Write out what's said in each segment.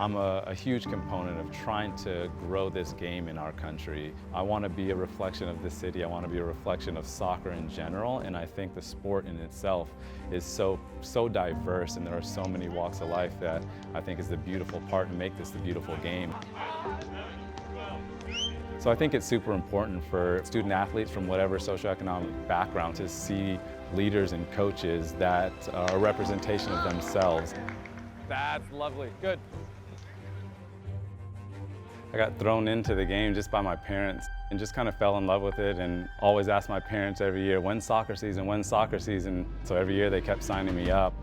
I'm a huge component of trying to grow this game in our country. I want to be a reflection of this city. I want to be a reflection of soccer in general, and I think the sport in itself is so diverse, and there are so many walks of life that I think is the beautiful part and make this the beautiful game. So I think it's super important for student athletes from whatever socioeconomic background to see leaders and coaches that are a representation of themselves. That's lovely, good. I got thrown into the game just by my parents and just kind of fell in love with it, and always asked my parents every year, when's soccer season, when's soccer season? So every year they kept signing me up.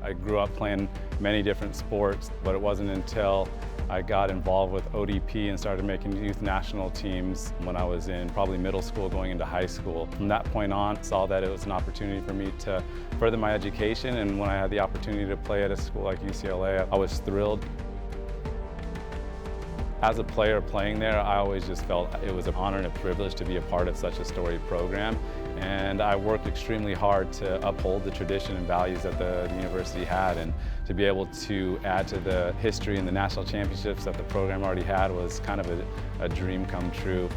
I grew up playing many different sports, but it wasn't until I got involved with ODP and started making youth national teams when I was in probably middle school going into high school. From that point on, saw that it was an opportunity for me to further my education, and when I had the opportunity to play at a school like UCLA, I was thrilled. As a player playing there, I always just felt it was an honor and a privilege to be a part of such a storied program. And I worked extremely hard to uphold the tradition and values that the university had, and to be able to add to the history and the national championships that the program already had was kind of a dream come true.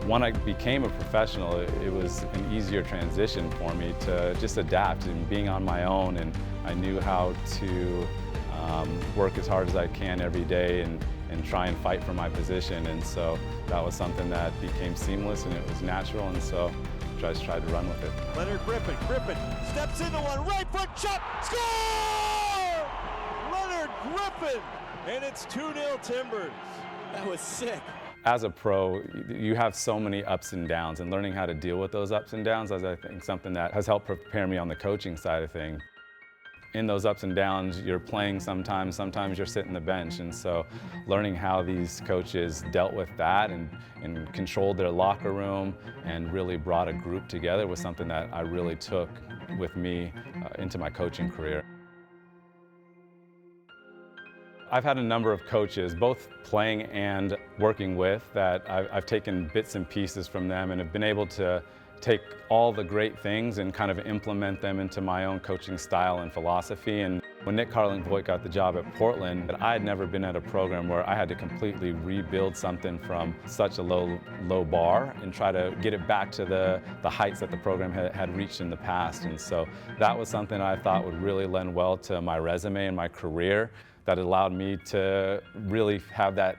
When I became a professional, it was an easier transition for me to just adapt and being on my own, and I knew how to work as hard as I can every day and try and fight for my position, and so that was something that became seamless and it was natural, and so I just tried to run with it. Leonard Griffin steps into one, right foot shot, score! Leonard Griffin, and it's 2-0 Timbers. That was sick. As a pro, you have so many ups and downs, and learning how to deal with those ups and downs is, I think, something that has helped prepare me on the coaching side of things. In those ups and downs, you're playing sometimes you're sitting the bench, and so learning how these coaches dealt with that and controlled their locker room and really brought a group together was something that I really took with me into my coaching career. I've had a number of coaches, both playing and working with, that I've taken bits and pieces from them and have been able to take all the great things and kind of implement them into my own coaching style and philosophy. And when Nick Carling-Voigt got the job at Portland, I had never been at a program where I had to completely rebuild something from such a low bar and try to get it back to the heights that the program had reached in the past. And so that was something I thought would really lend well to my resume and my career, that allowed me to really have that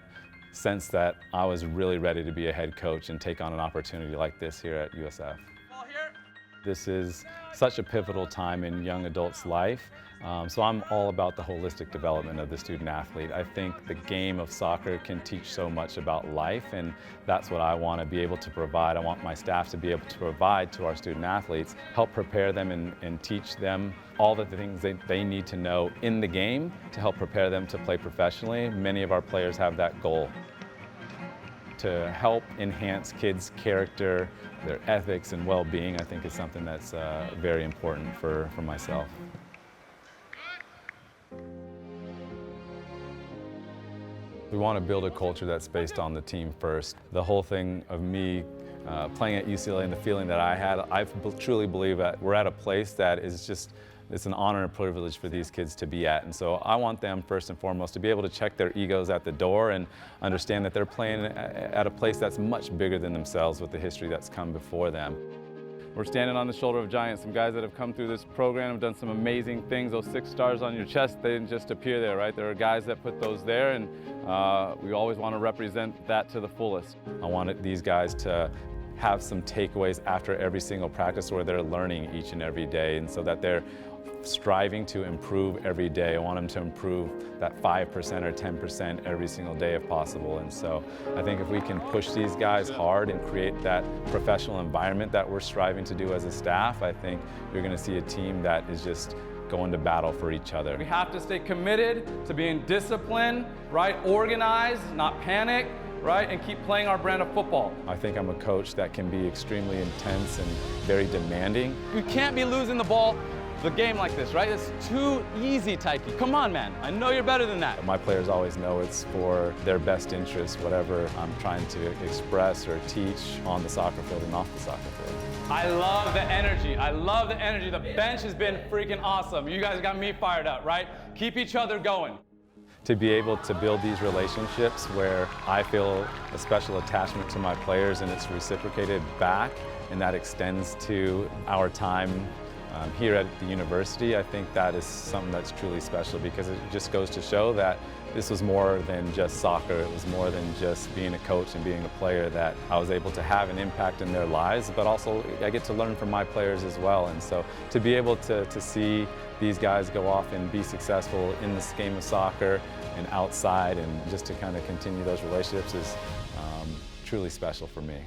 sense that I was really ready to be a head coach and take on an opportunity like this here at USF. This is such a pivotal time in young adults' life, so I'm all about the holistic development of the student athlete. I think the game of soccer can teach so much about life, and that's what I want to be able to provide. I want my staff to be able to provide to our student athletes, help prepare them and teach them all the things they need to know in the game to help prepare them to play professionally. Many of our players have that goal. To help enhance kids' character, their ethics and well-being, I think is something that's very important for myself. We want to build a culture that's based on the team first. The whole thing of me playing at UCLA and the feeling that I had, I truly believe that we're at a place that is just, it's an honor and privilege for these kids to be at. And so I want them first and foremost to be able to check their egos at the door and understand that they're playing at a place that's much bigger than themselves with the history that's come before them. We're standing on the shoulder of giants, some guys that have come through this program, have done some amazing things. Those 6 stars on your chest, they didn't just appear there, right? There are guys that put those there, and we always want to represent that to the fullest. I wanted these guys to have some takeaways after every single practice where they're learning each and every day, and so that they're striving to improve every day. I want them to improve that 5% or 10% every single day if possible. And so I think if we can push these guys hard and create that professional environment that we're striving to do as a staff, I think you're going to see a team that is just going to battle for each other. We have to stay committed to being disciplined, right? Organized, not panic, right? And keep playing our brand of football. I think I'm a coach that can be extremely intense and very demanding. You can't be losing the ball the game like this, right? It's too easy, Taiki. Come on, man. I know you're better than that. My players always know it's for their best interest, whatever I'm trying to express or teach on the soccer field and off the soccer field. I love the energy. I love the energy. The bench has been freaking awesome. You guys got me fired up, right? Keep each other going. To be able to build these relationships where I feel a special attachment to my players and it's reciprocated back, and that extends to our time here at the university, I think that is something that's truly special, because it just goes to show that this was more than just soccer. It was more than just being a coach and being a player, that I was able to have an impact in their lives, but also I get to learn from my players as well. And so to be able to see these guys go off and be successful in this game of soccer and outside, and just to kind of continue those relationships is truly special for me.